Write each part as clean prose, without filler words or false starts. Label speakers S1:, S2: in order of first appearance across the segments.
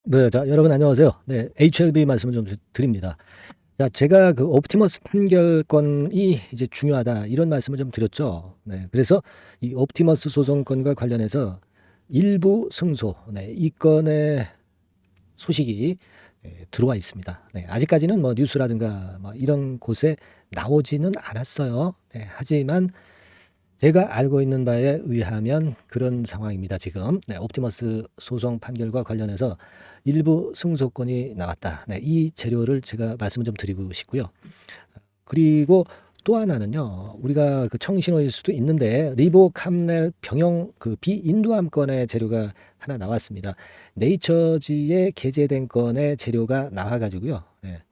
S1: 네, 자, 여러분 안녕하세요. 네, HLB 말씀을 좀 드립니다. 자, 제가 그 옵티머스 판결권이 이제 중요하다 이런 말씀을 좀 드렸죠. 네, 그래서 이 옵티머스 소송권과 관련해서 일부 승소, 네, 이 건의 소식이 들어와 있습니다. 네, 아직까지는 뭐 뉴스라든가 뭐 이런 곳에 나오지는 않았어요. 네, 하지만 제가 알고 있는 바에 의하면 그런 상황입니다. 지금 네, 옵티머스 소송 판결과 관련해서 일부 승소권이 나왔다. 네, 이 재료를 제가 말씀을 좀 드리고 싶고요. 그리고 또 하나는요, 우리가 그 청신호일 수도 있는데 리보캄넬 병용 그 비인도암 건의 재료가 하나 나왔습니다. 네이처지에 게재된 건의 재료가 나와가지고요. 네.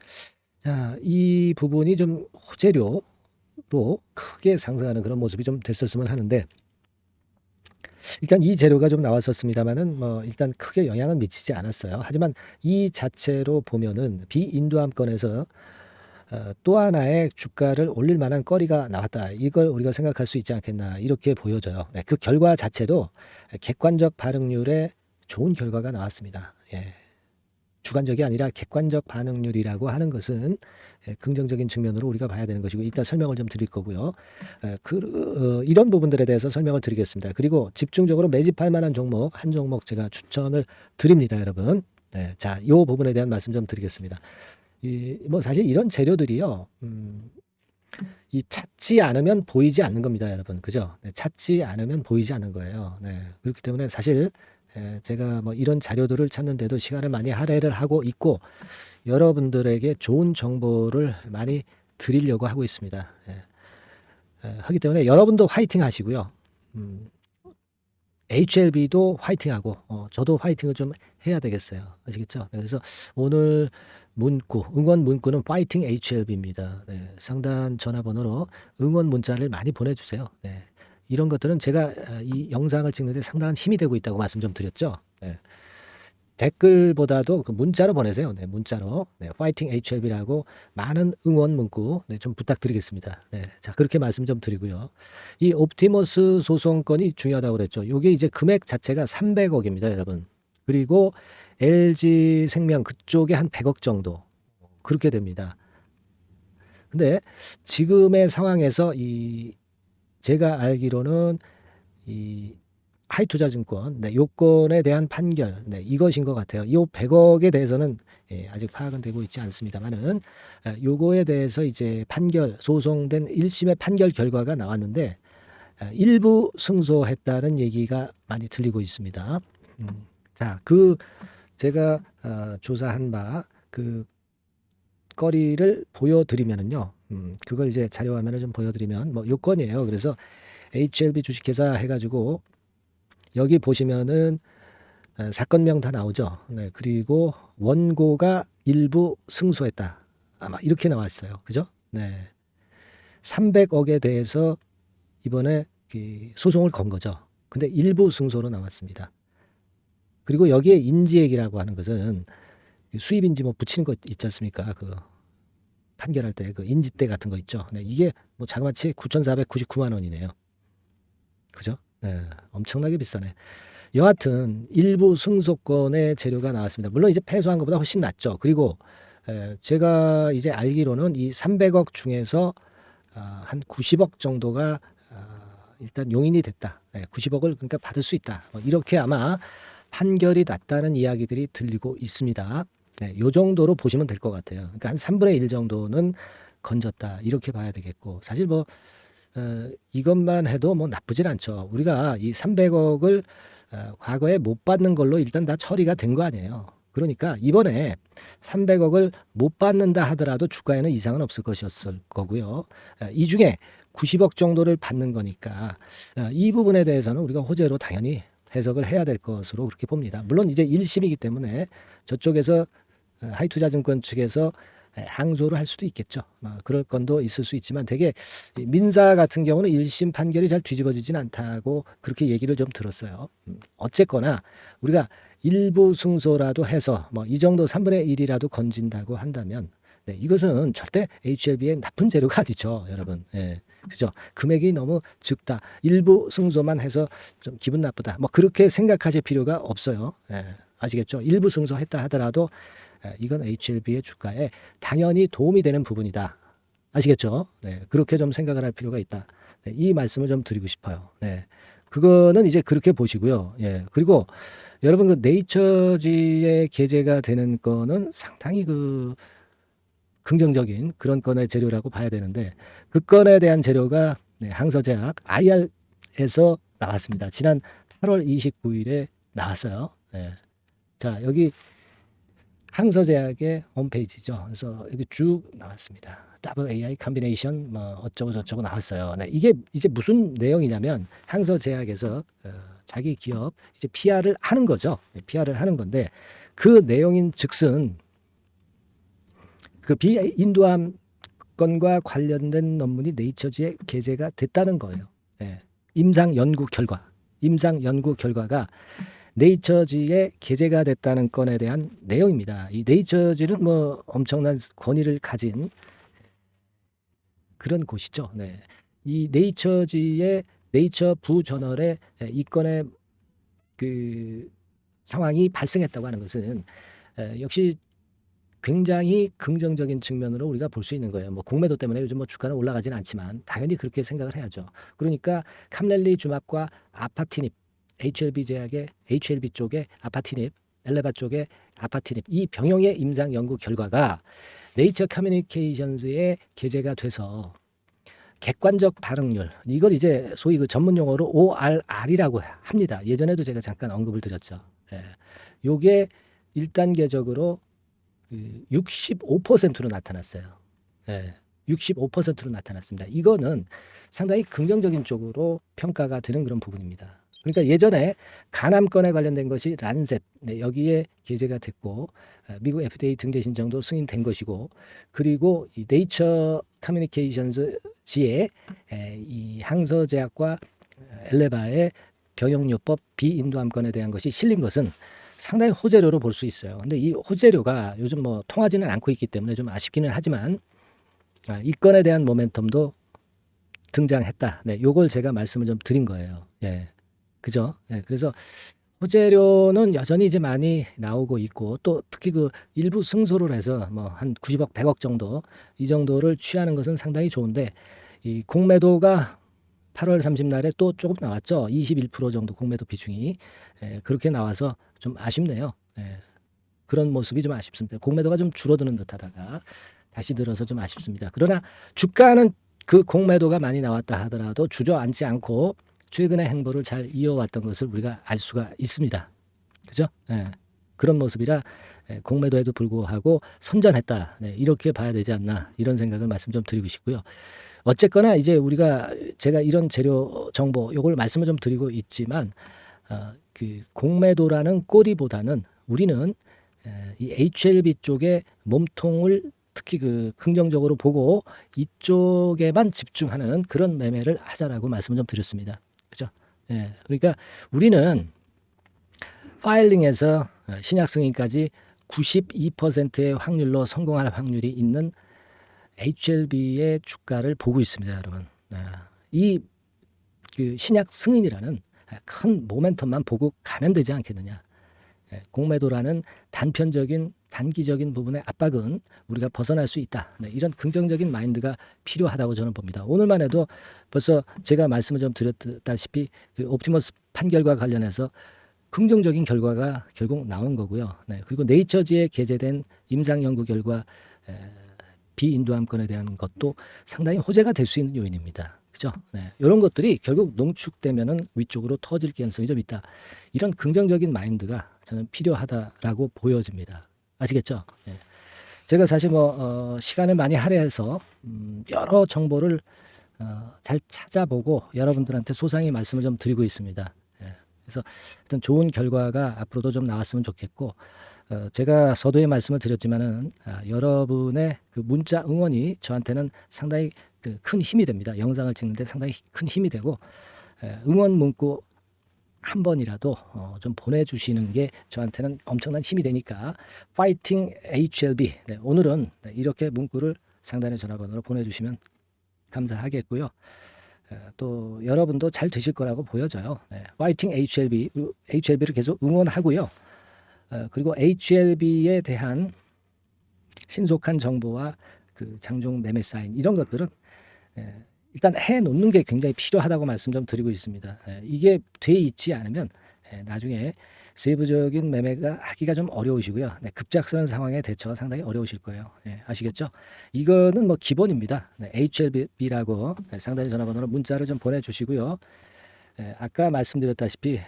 S1: 자, 이 부분이 좀 호재료 로 크게 상승하는 그런 모습이 좀 됐었으면 하는데, 일단 이 재료가 좀 나왔었습니다만은 뭐 일단 크게 영향은 미치지 않았어요. 하지만 이 자체로 보면은 비인도암권에서 또 하나의 주가를 올릴 만한 거리가 나왔다. 이걸 우리가 생각할 수 있지 않겠나 이렇게 보여져요. 네, 그 결과 자체도 객관적 반응률에 좋은 결과가 나왔습니다. 예. 주관적이 아니라 객관적 반응률이라고 하는 것은 긍정적인 측면으로 우리가 봐야 되는 것이고, 이따 설명을 좀 드릴 거고요. 이런 부분들에 대해서 설명을 드리겠습니다. 그리고 집중적으로 매집할 만한 종목 한 종목 제가 추천을 드립니다, 여러분. 네, 자, 이 부분에 대한 말씀 좀 드리겠습니다. 뭐 사실 이런 재료들이요, 이 찾지 않으면 보이지 않는 겁니다, 여러분. 그죠? 네, 찾지 않으면 보이지 않는 거예요. 네, 그렇기 때문에 사실 제가 뭐 이런 자료들을 찾는데도 시간을 많이 할애를 하고 있고, 여러분들에게 좋은 정보를 많이 드리려고 하고 있습니다. 하기 때문에 여러분도 화이팅 하시고요. HLB도 화이팅하고 저도 화이팅을 좀 해야 되겠어요. 아시겠죠? 네, 그래서 오늘 응원 문구는 파이팅 HLB입니다. 네, 상단 전화번호로 응원 문자를 많이 보내주세요. 네, 이런 것들은 제가 이 영상을 찍는데 상당한 힘이 되고 있다고 말씀 좀 드렸죠. 네, 댓글보다도 그 문자로 보내세요. 네, 문자로. 네, 파이팅 HLB라고 많은 응원 문구 네, 좀 부탁드리겠습니다. 네, 자, 그렇게 말씀 좀 드리고요. 이 옵티머스 소송건이 중요하다고 그랬죠. 이게 이제 금액 자체가 300억입니다, 여러분. 그리고 LG 생명 그쪽에 한 100억 정도 그렇게 됩니다. 근데 지금의 상황에서 제가 알기로는 이 하이투자증권 요건에 대한 판결 이것인 것 같아요. 이 100억에 대해서는 아직 파악은 되고 있지 않습니다만은 요거에 대해서 이제 소송된 1심의 판결 결과가 나왔는데 일부 승소했다는 얘기가 많이 들리고 있습니다. 자, 제가 조사한 바 그 거리를 보여드리면은요. 그걸 이제 자료 화면을 좀 보여드리면 뭐 요건이에요. 그래서 HLB 주식회사 해가지고 여기 보시면은 사건명 다 나오죠. 네, 그리고 원고가 일부 승소했다. 아마 이렇게 나왔어요. 그죠? 네. 300억에 대해서 이번에 소송을 건 거죠. 근데 일부 승소로 나왔습니다. 그리고 여기에 인지액이라고 하는 것은 수입인지 뭐 붙이는 거 있지 않습니까? 그 판결할 때 그 인지대 같은 거 있죠. 네, 이게 뭐 자그마치 9,499만 원이네요. 그죠? 네, 엄청나게 비싸네. 여하튼 일부 승소권의 재료가 나왔습니다. 물론 이제 패소한 것보다 훨씬 낫죠. 그리고 제가 이제 알기로는 이 300억 중에서 한 90억 정도가 일단 용인이 됐다. 90억을 그러니까 받을 수 있다. 이렇게 아마 판결이 났다는 이야기들이 들리고 있습니다. 요 정도로 보시면 될 것 같아요. 그러니까 한 3분의 1 정도는 건졌다. 이렇게 봐야 되겠고, 사실 뭐 이것만 해도 뭐 나쁘진 않죠. 우리가 이 300억을 과거에 못 받는 걸로 일단 다 처리가 된 거 아니에요. 그러니까 이번에 300억을 못 받는다 하더라도 주가에는 이상은 없을 것이었을 거고요. 이 중에 90억 정도를 받는 거니까 이 부분에 대해서는 우리가 호재로 당연히 해석을 해야 될 것으로 그렇게 봅니다. 물론 이제 1심이기 때문에 저쪽에서 하이투자증권 측에서 항소를 할 수도 있겠죠. 그럴 건도 있을 수 있지만 되게 민사 같은 경우는 1심 판결이 잘 뒤집어지진 않다고 그렇게 얘기를 좀 들었어요. 어쨌거나 우리가 일부 승소라도 해서 뭐 이 정도 3분의 1이라도 건진다고 한다면 이것은 절대 HLB의 나쁜 재료가 아니죠, 여러분. 그죠? 금액이 너무 적다. 일부 승소만 해서 좀 기분 나쁘다. 뭐 그렇게 생각하실 필요가 없어요. 아시겠죠? 일부 승소했다 하더라도 이건 HLB의 주가에 당연히 도움이 되는 부분이다. 아시겠죠? 네, 그렇게 좀 생각을 할 필요가 있다. 네, 이 말씀을 좀 드리고 싶어요. 네, 그거는 이제 그렇게 보시고요. 예, 그리고 여러분 그 네이처지에 게재가 되는 거는 상당히 그 긍정적인 그런 건의 재료라고 봐야 되는데 그 건에 대한 재료가 네, 항서제약 IR에서 나왔습니다. 지난 8월 29일에 나왔어요. 네. 자, 여기 항서제약의 홈페이지죠. 그래서 여기 쭉 나왔습니다. 더블 AI 컴비네이션 뭐 어쩌고 저쩌고 나왔어요. 네, 이게 이제 무슨 내용이냐면 항서제약에서 자기 기업 이제 PR을 하는 거죠. PR을 하는 건데 그 내용인 즉슨 그 비인도암 건과 관련된 논문이 네이처지에 게재가 됐다는 거예요. 예. 임상 연구 결과가 네이처지에 게재가 됐다는 건에 대한 내용입니다. 이 네이처지는 뭐 엄청난 권위를 가진 그런 곳이죠. 네. 이 네이처지의 네이처 부저널에 이 건의 그 상황이 발생했다고 하는 것은 역시 굉장히 긍정적인 측면으로 우리가 볼 수 있는 거예요. 뭐 공매도 때문에 요즘 뭐 주가는 올라가지는 않지만 당연히 그렇게 생각을 해야죠. 그러니까 캄렐리주맙과 아파티닙, HLB 제약의 HLB 쪽의 아파티닙, 엘레바 쪽의 아파티닙 이 병용의 임상 연구 결과가 네이처 커뮤니케이션즈에 게재가 돼서 객관적 반응률 이걸 이제 소위 그 전문 용어로 ORR이라고 합니다. 예전에도 제가 잠깐 언급을 드렸죠. 예. 요게 1단계적으로 65%로 나타났어요. 예. 65%로 나타났습니다. 이거는 상당히 긍정적인 쪽으로 평가가 되는 그런 부분입니다. 그러니까 예전에 간암건에 관련된 것이 란셋 네, 여기에 게재가 됐고 미국 FDA 등재 신청도 승인된 것이고 그리고 이 네이처 커뮤니케이션즈지에 이 항서제약과 엘레바의 병용요법 비인도암건에 대한 것이 실린 것은 상당히 호재료로 볼 수 있어요. 근데 이 호재료가 요즘 뭐 통하지는 않고 있기 때문에 좀 아쉽기는 하지만 이 건에 대한 모멘텀도 등장했다. 네, 요걸 제가 말씀을 좀 드린 거예요. 예. 그죠? 예. 그래서 호재료는 여전히 이제 많이 나오고 있고 또 특히 그 일부 승소를 해서 뭐 한 90억, 100억 정도 이 정도를 취하는 것은 상당히 좋은데 이 공매도가 8월 30날에 또 조금 나왔죠. 21% 정도 공매도 비중이 그렇게 나와서 좀 아쉽네요. 그런 모습이 좀 아쉽습니다. 공매도가 좀 줄어드는 듯하다가 다시 들어서 좀 아쉽습니다. 그러나 주가는 그 공매도가 많이 나왔다 하더라도 주저앉지 않고 최근의 행보를 잘 이어왔던 것을 우리가 알 수가 있습니다. 그죠? 그런 모습이라 공매도에도 불구하고 선전했다. 이렇게 봐야 되지 않나 이런 생각을 말씀 좀 드리고 싶고요. 어쨌거나 이제 우리가 제가 이런 재료 정보 요걸 말씀을 좀 드리고 있지만 그 공매도라는 꼬리보다는 우리는 이 HLB 쪽의 몸통을 특히 그 긍정적으로 보고 이쪽에만 집중하는 그런 매매를 하자라고 말씀을 좀 드렸습니다. 그죠? 그러니까 우리는 파일링에서 신약 승인까지 92%의 확률로 성공할 확률이 있는 HLB의 주가를 보고 있습니다, 여러분. 이 그 신약 승인이라는 큰 모멘텀만 보고 가면 되지 않겠느냐. 공매도라는 단편적인 단기적인 부분의 압박은 우리가 벗어날 수 있다. 이런 긍정적인 마인드가 필요하다고 저는 봅니다. 오늘만 해도 벌써 제가 말씀을 좀 드렸다시피 그 옵티머스 판결과 관련해서 긍정적인 결과가 결국 나온 거고요. 그리고 네이처지에 게재된 임상 연구 결과 비인도암건에 대한 것도 상당히 호재가 될 수 있는 요인입니다. 그죠? 이런 것들이 결국 농축되면은 위쪽으로 터질 가능성이 좀 있다. 이런 긍정적인 마인드가 저는 필요하다라고 보여집니다. 아시겠죠? 제가 사실 뭐 시간을 많이 할애해서 여러 정보를 잘 찾아보고 여러분들한테 소상히 말씀을 좀 드리고 있습니다. 그래서 어떤 좋은 결과가 앞으로도 좀 나왔으면 좋겠고 제가 서두에 말씀을 드렸지만은 여러분의 그 문자 응원이 저한테는 상당히 큰 힘이 됩니다. 영상을 찍는데 상당히 큰 힘이 되고 응원 문구 한 번이라도 좀 보내주시는 게 저한테는 엄청난 힘이 되니까 파이팅 HLB 오늘은 이렇게 문구를 상단의 전화번호로 보내주시면 감사하겠고요. 또 여러분도 잘 되실 거라고 보여져요. 파이팅 HLB, HLB를 계속 응원하고요. 그리고 HLB에 대한 신속한 정보와 그 장중 매매 사인 이런 것들은 일단 해 놓는 게 굉장히 필요하다고 말씀 좀 드리고 있습니다. 이게 돼 있지 않으면 나중에 세부적인 매매가 하기가 좀 어려우시고요. 급작스러운 상황에 대처가 상당히 어려우실 거예요. 아시겠죠? 이거는 뭐 기본입니다. HLB라고 상단의 전화번호로 문자를 좀 보내주시고요. 아까 말씀드렸다시피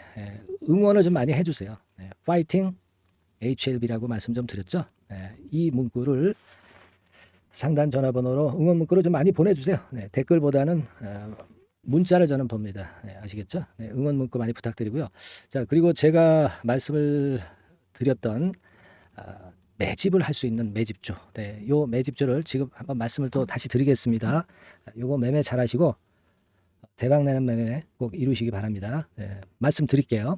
S1: 응원을 좀 많이 해주세요. 파이팅 HLB라고 말씀 좀 드렸죠. 이 문구를 상단 전화번호로 응원 문구를 좀 많이 보내주세요. 댓글보다는 문자를 저는 봅니다. 아시겠죠? 응원 문구 많이 부탁드리고요. 자, 그리고 제가 말씀을 드렸던 매집을 할 수 있는 매집주. 요 매집주를 지금 한번 말씀을 또 다시 드리겠습니다. 요거 매매 잘 하시고 대박나는 매매 꼭 이루시기 바랍니다. 말씀 드릴게요.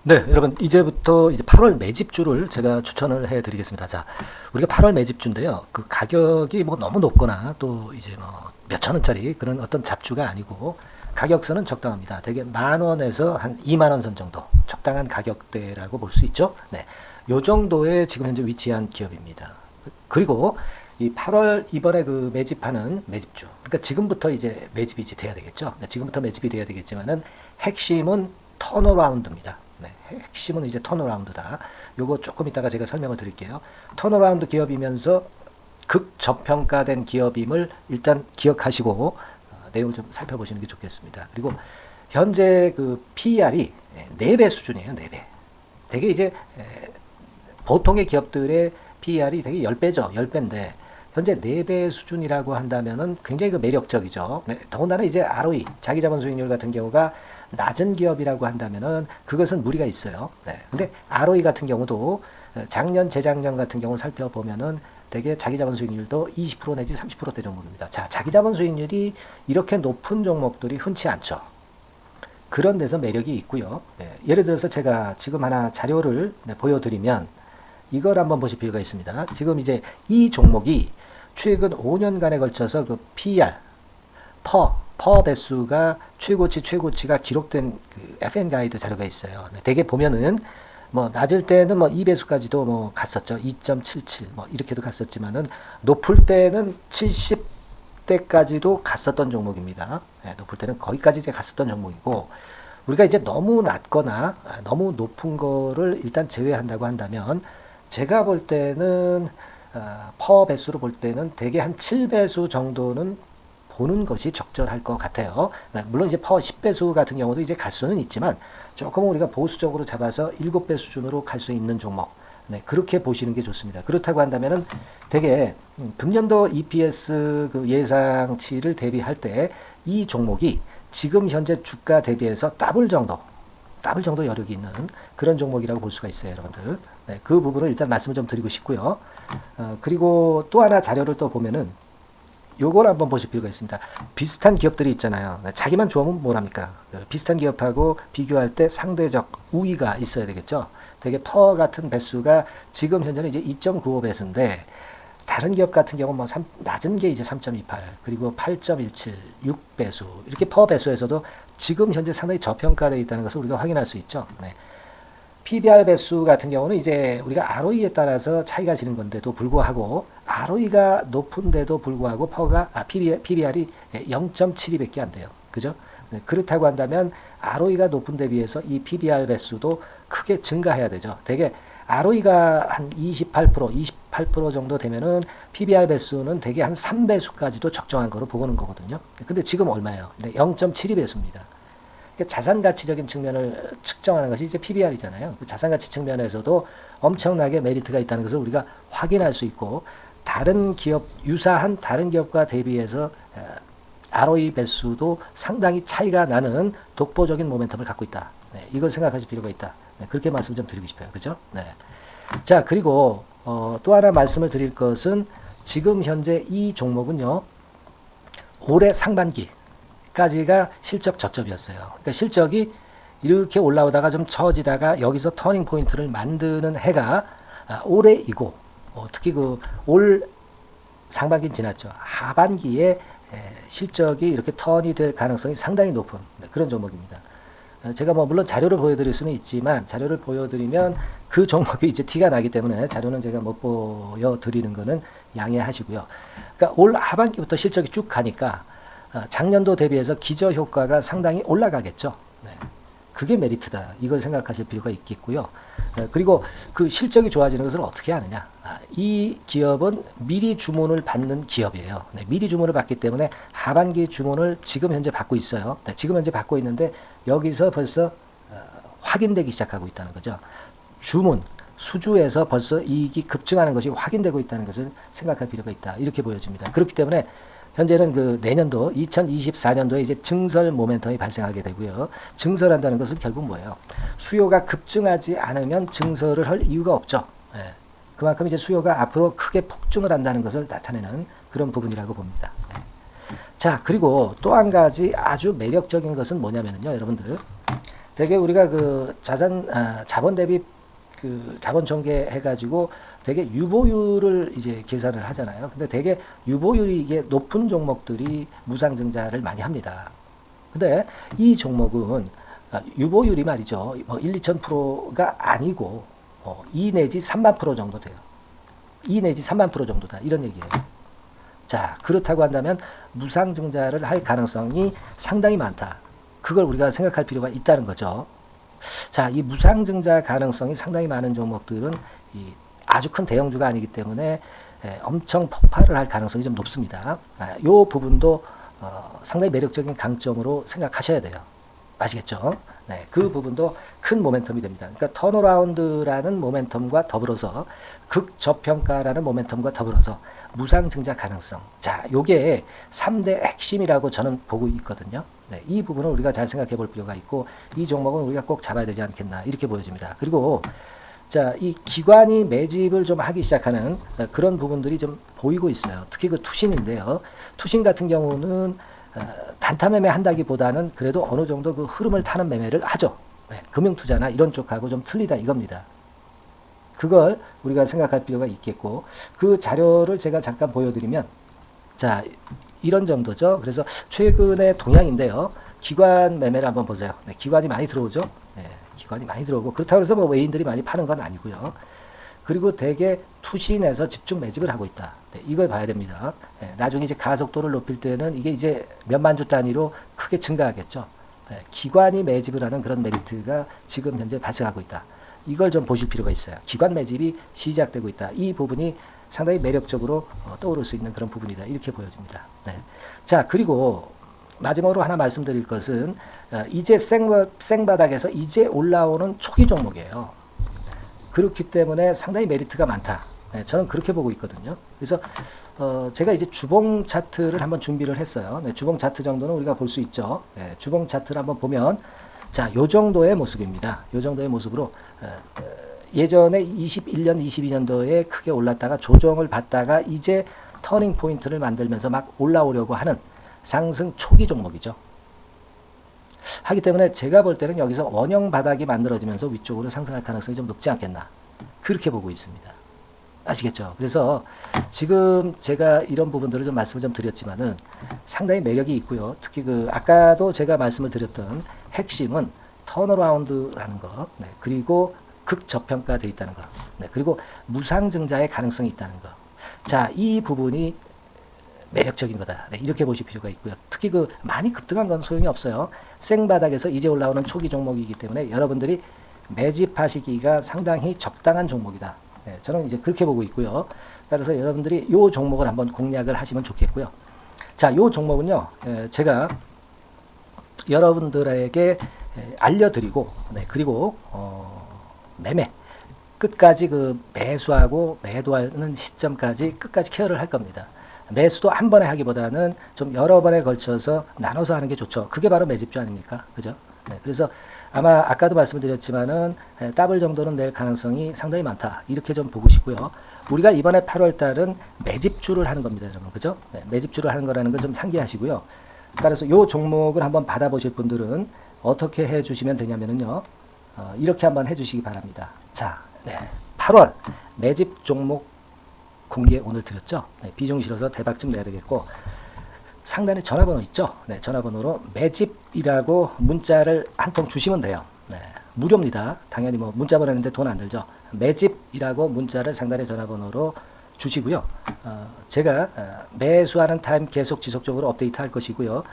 S1: 네, 여러분 이제부터 이제 8월 매집주를 제가 추천을 해드리겠습니다. 자, 우리가 8월 매집주인데요. 그 가격이 뭐 너무 높거나 또 이제 뭐 몇천 원짜리 그런 어떤 잡주가 아니고 가격선은 적당합니다. 대개 10,000원에서 한 20,000원 선 정도 적당한 가격대라고 볼 수 있죠. 네, 요 정도에 지금 현재 위치한 기업입니다. 그리고 이 8월 이번에 그 매집하는 매집주, 그러니까 지금부터 이제 매집이 이제 돼야 되겠죠. 네, 지금부터 매집이 돼야 되겠지만은 핵심은 턴어라운드입니다. 네, 핵심은 이제 턴어라운드다. 요거 조금 이따가 제가 설명을 드릴게요. 턴어라운드 기업이면서 극저평가된 기업임을 일단 기억하시고 내용을 좀 살펴보시는 게 좋겠습니다. 그리고 현재 그 PER이 4배 수준이에요. 4배. 되게 이제 보통의 기업들의 PER이 되게 10배죠. 10배인데 현재 4배 수준이라고 한다면은 굉장히 그 매력적이죠. 네, 더군다나 이제 ROE, 자기자본 수익률 같은 경우가 낮은 기업이라고 한다면은 그것은 무리가 있어요. 네. 근데 ROE 같은 경우도 작년, 재작년 같은 경우 살펴보면은 되게 자기자본 수익률도 20% 내지 30%대 종목입니다. 자, 자기자본 수익률이 이렇게 높은 종목들이 흔치 않죠. 그런 데서 매력이 있고요. 네. 예를 들어서 제가 지금 하나 자료를 보여드리면 이걸 한번 보실 필요가 있습니다. 지금 이제 이 종목이 최근 5년간에 걸쳐서 그 PER, 퍼 배수가 최고치가 기록된 그 FN 가이드 자료가 있어요. 대개 보면은 뭐 낮을 때는 뭐 2배수까지도 뭐 갔었죠. 2.77 뭐 이렇게도 갔었지만은 높을 때는 70대까지도 갔었던 종목입니다. 높을 때는 거기까지 이제 갔었던 종목이고 우리가 이제 너무 낮거나 너무 높은 거를 일단 제외한다고 한다면 제가 볼 때는 퍼 배수로 볼 때는 대개 한 7배수 정도는 보는 것이 적절할 것 같아요. 물론 이제 퍼 10배수 같은 경우도 이제 갈 수는 있지만 조금 우리가 보수적으로 잡아서 7배 수준으로 갈 수 있는 종목. 네, 그렇게 보시는 게 좋습니다. 그렇다고 한다면은 되게 금년도 EPS 그 예상치를 대비할 때 이 종목이 지금 현재 주가 대비해서 더블 정도 여력이 있는 그런 종목이라고 볼 수가 있어요, 여러분들. 네, 그 부분을 일단 말씀을 좀 드리고 싶고요. 그리고 또 하나 자료를 또 보면은 요걸 한번 보실 필요가 있습니다. 비슷한 기업들이 있잖아요. 자기만 좋으면 뭐랍니까? 비슷한 기업하고 비교할 때 상대적 우위가 있어야 되겠죠. 되게 퍼 같은 배수가 지금 현재는 이제 2.95배수인데 다른 기업 같은 경우는 뭐 낮은 게 이제 3.28 그리고 8.17 6배수 이렇게 퍼 배수에서도 지금 현재 상당히 저평가되어 있다는 것을 우리가 확인할 수 있죠. 네. PBR 배수 같은 경우는 이제 우리가 ROE에 따라서 차이가 지는 건데도 불구하고 ROE가 높은데도 불구하고 PBR이 0.72밖에 안 돼요. 그죠? 네, 그렇다고 한다면 ROE가 높은 데 비해서 이 PBR 배수도 크게 증가해야 되죠. 되게 ROE가 한 28% 정도 되면은 PBR 배수는 되게 한 3배수까지도 적정한 거로 보고는 거거든요. 근데 지금 얼마예요? 0.72배수입니다. 자산 가치적인 측면을 측정하는 것이 이제 PBR이잖아요. 그 자산 가치 측면에서도 엄청나게 메리트가 있다는 것을 우리가 확인할 수 있고 다른 기업 유사한 다른 기업과 대비해서 ROE 배수도 상당히 차이가 나는 독보적인 모멘텀을 갖고 있다. 네, 이걸 생각하실 필요가 있다. 네, 그렇게 말씀 좀 드리고 싶어요. 그죠? 네. 자, 그리고 또 하나 말씀을 드릴 것은 지금 현재 이 종목은요. 올해 상반기 까지가 실적 저점이었어요. 그러니까 실적이 이렇게 올라오다가 좀 처지다가 여기서 터닝 포인트를 만드는 해가 올해이고 특히 그 올 상반기는 지났죠. 하반기에 실적이 이렇게 턴이 될 가능성이 상당히 높은 그런 종목입니다. 제가 뭐 물론 자료를 보여드릴 수는 있지만 자료를 보여드리면 그 종목이 이제 티가 나기 때문에 자료는 제가 못 보여드리는 거는 양해하시고요. 그러니까 올 하반기부터 실적이 쭉 가니까 작년도 대비해서 기저 효과가 상당히 올라가겠죠. 네. 그게 메리트다. 이걸 생각하실 필요가 있겠고요. 그리고 그 실적이 좋아지는 것을 어떻게 하느냐. 이 기업은 미리 주문을 받는 기업이에요. 네, 미리 주문을 받기 때문에 하반기 주문을 지금 현재 받고 있어요. 네, 지금 현재 받고 있는데 여기서 벌써 확인되기 시작하고 있다는 거죠. 주문, 수주에서 벌써 이익이 급증하는 것이 확인되고 있다는 것을 생각할 필요가 있다. 이렇게 보여집니다. 그렇기 때문에 현재는 그 내년도 2024년도에 이제 증설 모멘텀이 발생하게 되고요. 증설한다는 것은 결국 뭐예요? 수요가 급증하지 않으면 증설을 할 이유가 없죠. 예. 그만큼 이제 수요가 앞으로 크게 폭증을 한다는 것을 나타내는 그런 부분이라고 봅니다. 예. 자, 그리고 또 한 가지 아주 매력적인 것은 뭐냐면요, 여러분들. 되게 우리가 그 자본 대비 그 자본 전개해가지고 되게 유보율을 이제 계산을 하잖아요. 근데 되게 유보율이 이게 높은 종목들이 무상증자를 많이 합니다. 근데 이 종목은 유보율이 말이죠. 뭐 1, 2,000%가 아니고 2 내지 3만 프로 정도 돼요. 2 내지 3만 프로 정도다. 이런 얘기예요. 자, 그렇다고 한다면 무상증자를 할 가능성이 상당히 많다. 그걸 우리가 생각할 필요가 있다는 거죠. 자, 이 무상증자 가능성이 상당히 많은 종목들은 아주 큰 대형주가 아니기 때문에 엄청 폭발을 할 가능성이 좀 높습니다. 이 부분도 상당히 매력적인 강점으로 생각하셔야 돼요. 아시겠죠? 네, 그 부분도 큰 모멘텀이 됩니다. 그러니까 턴어라운드라는 모멘텀과 더불어서 극저평가라는 모멘텀과 더불어서 무상증자 가능성. 자, 요게 3대 핵심이라고 저는 보고 있거든요. 네, 이 부분을 우리가 잘 생각해 볼 필요가 있고 이 종목은 우리가 꼭 잡아야 되지 않겠나 이렇게 보여집니다. 그리고 자, 이 기관이 매집을 좀 하기 시작하는 그런 부분들이 좀 보이고 있어요. 특히 그 투신인데요. 투신 같은 경우는 단타 매매 한다기보다는 그래도 어느 정도 그 흐름을 타는 매매를 하죠. 네, 금융투자나 이런 쪽하고 좀 틀리다 이겁니다. 그걸 우리가 생각할 필요가 있겠고 그 자료를 제가 잠깐 보여드리면 자, 이런 정도죠. 그래서 최근의 동향인데요. 기관 매매를 한번 보세요. 네, 기관이 많이 들어오죠. 네, 기관이 많이 들어오고 그렇다고 해서 뭐 외인들이 많이 파는 건 아니고요. 그리고 대개 투신에서 집중 매집을 하고 있다. 네, 이걸 봐야 됩니다. 네, 나중에 이제 가속도를 높일 때는 이게 이제 몇만 주 단위로 크게 증가하겠죠. 네, 기관이 매집을 하는 그런 메리트가 지금 현재 발생하고 있다. 이걸 좀 보실 필요가 있어요. 기관 매집이 시작되고 있다. 이 부분이 상당히 매력적으로 떠오를 수 있는 그런 부분이다. 이렇게 보여집니다. 네. 자, 그리고 마지막으로 하나 말씀드릴 것은 이제 생바닥에서 이제 올라오는 초기 종목이에요. 그렇기 때문에 상당히 메리트가 많다. 네, 저는 그렇게 보고 있거든요. 그래서 제가 이제 주봉 차트를 한번 준비를 했어요. 네, 주봉 차트 정도는 우리가 볼 수 있죠. 네, 주봉 차트를 한번 보면 자, 요 정도의 모습입니다. 요 정도의 모습으로 예전에 21년, 22년도에 크게 올랐다가 조정을 받다가 이제 터닝 포인트를 만들면서 막 올라오려고 하는 상승 초기 종목이죠. 하기 때문에 제가 볼 때는 여기서 원형 바닥이 만들어지면서 위쪽으로 상승할 가능성이 좀 높지 않겠나. 그렇게 보고 있습니다. 아시겠죠? 그래서 지금 제가 이런 부분들을 좀 말씀을 좀 드렸지만은 상당히 매력이 있고요. 특히 그 아까도 제가 말씀을 드렸던 핵심은 턴어라운드라는 거, 네, 그리고 극저평가되어 있다는 거, 네, 그리고 무상증자의 가능성이 있다는 거. 자, 이 부분이 매력적인 거다. 네, 이렇게 보실 필요가 있고요. 특히 그 많이 급등한 건 소용이 없어요. 생바닥에서 이제 올라오는 초기 종목이기 때문에 여러분들이 매집하시기가 상당히 적당한 종목이다. 네, 저는 이제 그렇게 보고 있고요. 그래서 여러분들이 이 종목을 한번 공략을 하시면 좋겠고요. 자, 이 종목은요, 제가 여러분들에게 알려드리고, 네, 그리고 매매 끝까지 그 매수하고 매도하는 시점까지 끝까지 케어를 할 겁니다. 매수도 한 번에 하기보다는 좀 여러 번에 걸쳐서 나눠서 하는 게 좋죠. 그게 바로 매집주 아닙니까? 그죠? 네, 그래서 아마 아까도 말씀드렸지만은 더블 정도는 낼 가능성이 상당히 많다. 이렇게 좀 보시고요. 우리가 이번에 8월 달은 매집주를 하는 겁니다, 여러분. 그죠? 네, 매집주를 하는 거라는 걸 좀 상기하시고요. 그래서 이 종목을 한번 받아보실 분들은 어떻게 해 주시면 되냐면요. 이렇게 한번 해 주시기 바랍니다. 자, 네, 8월 매집 종목 공개 오늘 드렸죠. 네, 비중 실어서 대박 좀 내야 되겠고. 상단에 전화번호 있죠? 네, 전화번호로 매집이라고 문자를 한 통 주시면 돼요. 네, 무료입니다. 당연히 뭐 문자 보내는데 돈 안 들죠. 매집이라고 문자를 상단의 전화번호로 주시고요. 제가 매수하는 타임 계속 지속적으로 업데이트 할 것이고요.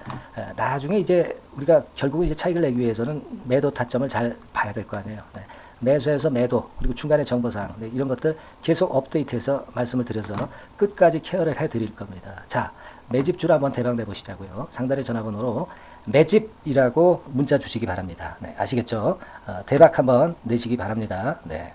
S1: 나중에 이제 우리가 결국 이제 차익을 내기 위해서는 매도 타점을 잘 봐야 될 거 아니에요. 네. 매수해서 매도 그리고 중간에 정보사항 네, 이런 것들 계속 업데이트해서 말씀을 드려서 끝까지 케어를 해드릴 겁니다. 자, 매집주로 한번 대박 내보시자고요. 상단의 전화번호로 매집이라고 문자 주시기 바랍니다. 네, 아시겠죠? 대박 한번 내시기 바랍니다. 네.